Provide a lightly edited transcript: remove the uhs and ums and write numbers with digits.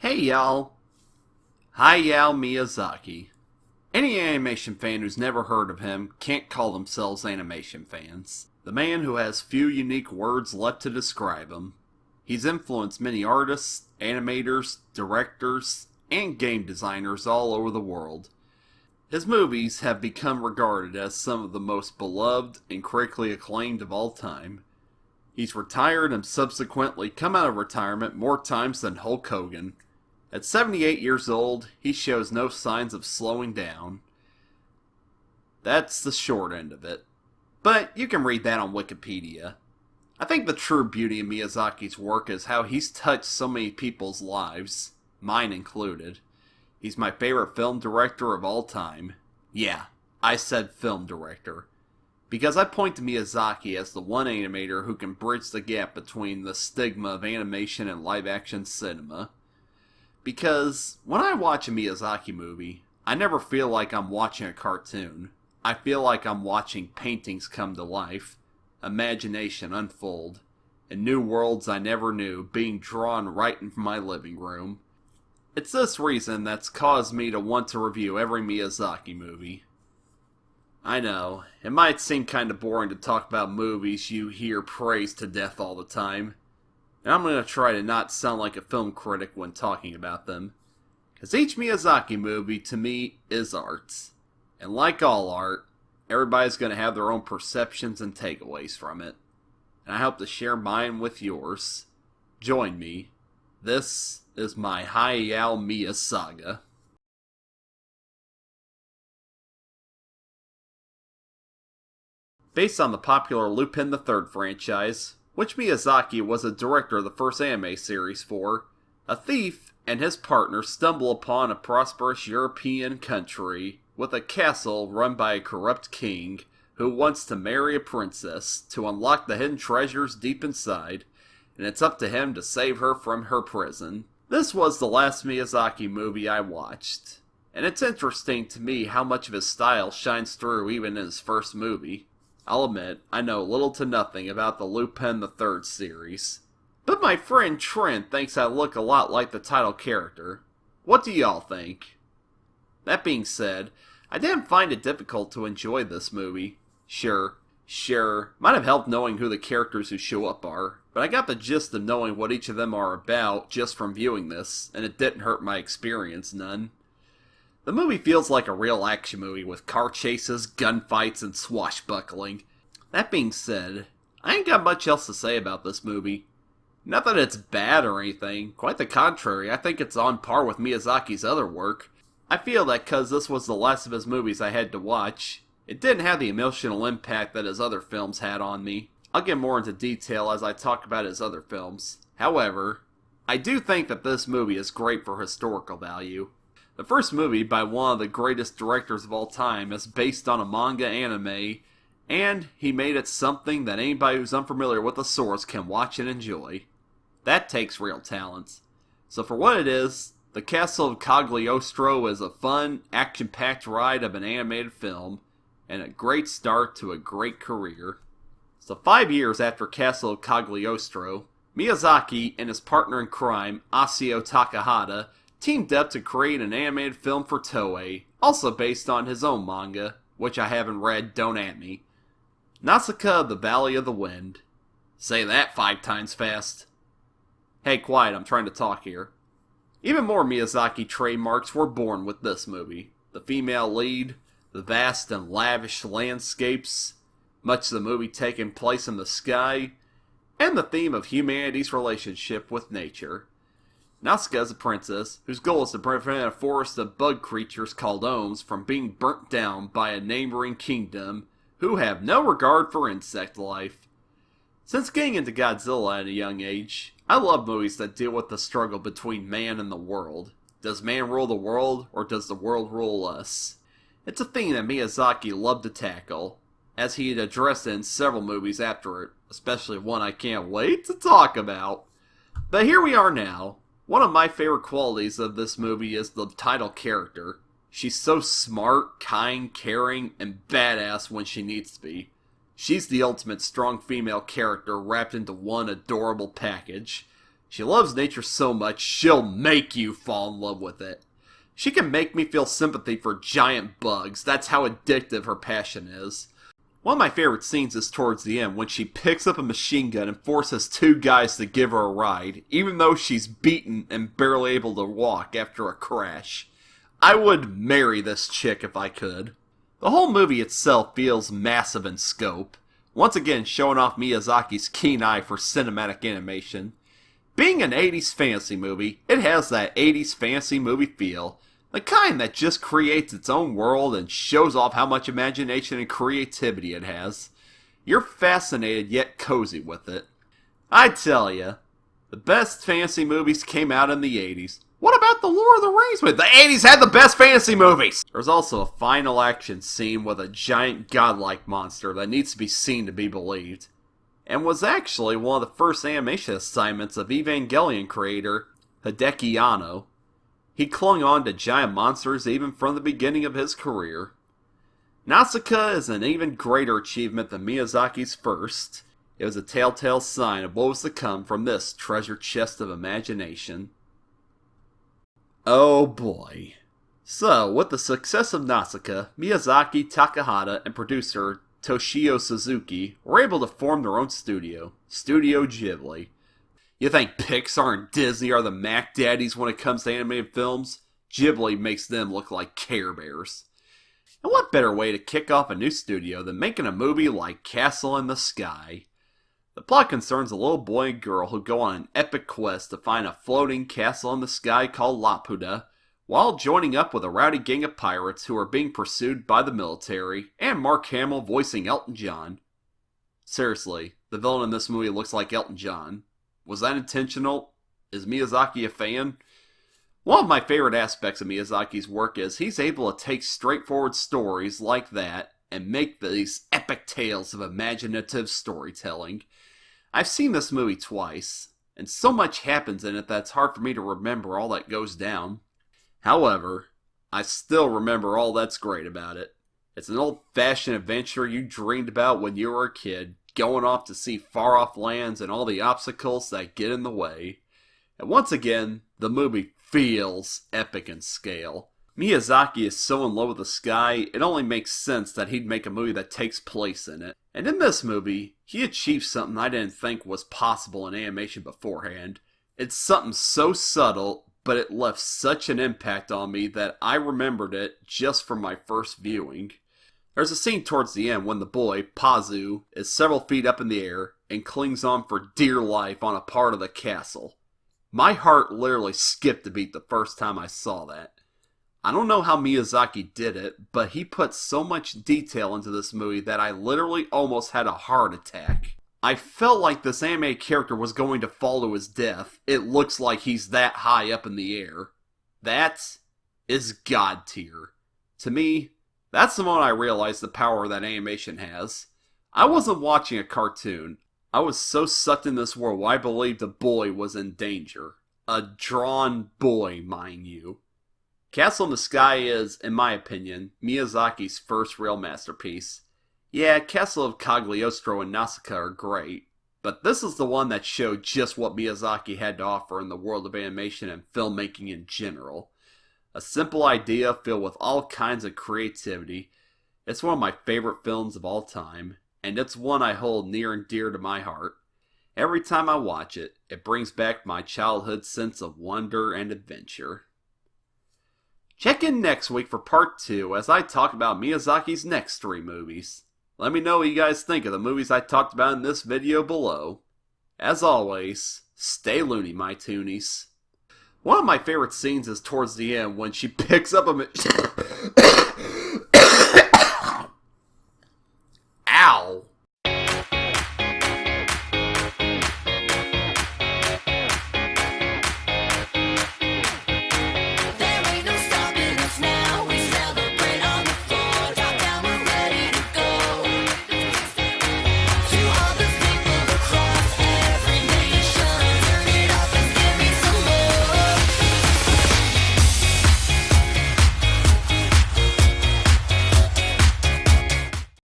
Hey y'all, Hayao Miyazaki. Any animation fan who's never heard of him can't call themselves animation fans. The man who has few unique words left to describe him. He's influenced many artists, animators, directors, and game designers all over the world. His movies have become regarded as some of the most beloved and critically acclaimed of all time. He's retired and subsequently come out of retirement more times than Hulk Hogan. At 78 years old, he shows no signs of slowing down. That's the short end of it. But you can read that on Wikipedia. I think the true beauty of Miyazaki's work is how he's touched so many people's lives, mine included. He's my favorite film director of all time. Yeah, I said film director. Because I point to Miyazaki as the one animator who can bridge the gap between the stigma of animation and live-action cinema. Because when I watch a Miyazaki movie, I never feel like I'm watching a cartoon. I feel like I'm watching paintings come to life, imagination unfold, and new worlds I never knew being drawn right in my living room. It's this reason that's caused me to want to review every Miyazaki movie. I know, it might seem kinda boring to talk about movies you hear praised to death all the time. And I'm going to try to not sound like a film critic when talking about them. Because each Miyazaki movie, to me, is art. And like all art, everybody's going to have their own perceptions and takeaways from it. And I hope to share mine with yours. Join me. This is my Hayao Miyazaki saga. Based on the popular Lupin the Third franchise, which Miyazaki was the director of the first anime series for, a thief and his partner stumble upon a prosperous European country with a castle run by a corrupt king who wants to marry a princess to unlock the hidden treasures deep inside, and it's up to him to save her from her prison. This was the last Miyazaki movie I watched, and it's interesting to me how much of his style shines through even in his first movie. I'll admit, I know little to nothing about the Lupin the Third series. But my friend Trent thinks I look a lot like the title character. What do y'all think? That being said, I didn't find it difficult to enjoy this movie. Sure, might have helped knowing who the characters who show up are, but I got the gist of knowing what each of them are about just from viewing this, and it didn't hurt my experience none. The movie feels like a real action movie with car chases, gunfights, and swashbuckling. That being said, I ain't got much else to say about this movie. Not that it's bad or anything, quite the contrary, I think it's on par with Miyazaki's other work. I feel that cause this was the last of his movies I had to watch, it didn't have the emotional impact that his other films had on me. I'll get more into detail as I talk about his other films. However, I do think that this movie is great for historical value. The first movie by one of the greatest directors of all time is based on a manga anime, and he made it something that anybody who's unfamiliar with the source can watch and enjoy. That takes real talent. So for what it is, the Castle of Cagliostro is a fun, action-packed ride of an animated film, and a great start to a great career. So 5 years after Castle of Cagliostro, Miyazaki and his partner in crime, Asio Takahata, teamed up to create an animated film for Toei, also based on his own manga, which I haven't read, don't at me. Nausicaä, the Valley of the Wind. Say that 5 times fast. Hey, quiet, I'm trying to talk here. Even more Miyazaki trademarks were born with this movie. The female lead, the vast and lavish landscapes, much of the movie taking place in the sky, and the theme of humanity's relationship with nature. Nausicaä is a princess whose goal is to prevent a forest of bug creatures called ohms from being burnt down by a neighboring kingdom who have no regard for insect life. Since getting into Godzilla at a young age, I love movies that deal with the struggle between man and the world. Does man rule the world, or does the world rule us? It's a theme that Miyazaki loved to tackle, as he had addressed it in several movies after it, especially one I can't wait to talk about. But here we are now. One of my favorite qualities of this movie is the title character. She's so smart, kind, caring, and badass when she needs to be. She's the ultimate strong female character wrapped into one adorable package. She loves nature so much, she'll make you fall in love with it. She can make me feel sympathy for giant bugs. That's how addictive her passion is. One of my favorite scenes is towards the end when she picks up a machine gun and forces two guys to give her a ride, even though she's beaten and barely able to walk after a crash. I would marry this chick if I could. The whole movie itself feels massive in scope, once again showing off Miyazaki's keen eye for cinematic animation. Being an 80s fantasy movie, it has that 80s fantasy movie feel, the kind that just creates its own world and shows off how much imagination and creativity it has. You're fascinated yet cozy with it. I tell ya, the best fantasy movies came out in the 80s. What about the Lord of the Rings movie? The 80s had the best fantasy movies! There's also a final action scene with a giant godlike monster that needs to be seen to be believed, and was actually one of the first animation assignments of Evangelion creator Hideaki Anno. He clung on to giant monsters even from the beginning of his career. Nausicaä is an even greater achievement than Miyazaki's first. It was a telltale sign of what was to come from this treasure chest of imagination. Oh boy. So, with the success of Nausicaä, Miyazaki, Takahata, and producer Toshio Suzuki were able to form their own studio, Studio Ghibli. You think Pixar and Disney are the Mac Daddies when it comes to animated films? Ghibli makes them look like Care Bears. And what better way to kick off a new studio than making a movie like Castle in the Sky? The plot concerns a little boy and girl who go on an epic quest to find a floating castle in the sky called Laputa, while joining up with a rowdy gang of pirates who are being pursued by the military, and Mark Hamill voicing Elton John. Seriously, the villain in this movie looks like Elton John. Was that intentional? Is Miyazaki a fan? One of my favorite aspects of Miyazaki's work is he's able to take straightforward stories like that and make these epic tales of imaginative storytelling. I've seen this movie twice, and so much happens in it that it's hard for me to remember all that goes down. However, I still remember all that's great about it. It's an old-fashioned adventure you dreamed about when you were a kid, going off to see far-off lands and all the obstacles that get in the way. And once again, the movie feels epic in scale. Miyazaki is so in love with the sky, it only makes sense that he'd make a movie that takes place in it. And in this movie, he achieved something I didn't think was possible in animation beforehand. It's something so subtle, but it left such an impact on me that I remembered it just from my first viewing. There's a scene towards the end when the boy, Pazu, is several feet up in the air and clings on for dear life on a part of the castle. My heart literally skipped a beat the first time I saw that. I don't know how Miyazaki did it, but he put so much detail into this movie that I literally almost had a heart attack. I felt like this anime character was going to fall to his death. It looks like he's that high up in the air. That is God tier. To me, that's the moment I realized the power that animation has. I wasn't watching a cartoon. I was so sucked in this world I believed a boy was in danger. A drawn boy, mind you. Castle in the Sky is, in my opinion, Miyazaki's first real masterpiece. Yeah, Castle of Cagliostro and Nausicaä are great, but this is the one that showed just what Miyazaki had to offer in the world of animation and filmmaking in general. A simple idea filled with all kinds of creativity. It's one of my favorite films of all time, and it's one I hold near and dear to my heart. Every time I watch it, it brings back my childhood sense of wonder and adventure. Check in next week for part 2 as I talk about Miyazaki's next 3 movies. Let me know what you guys think of the movies I talked about in this video below. As always, stay loony, my toonies. One of my favorite scenes is towards the end when she picks up a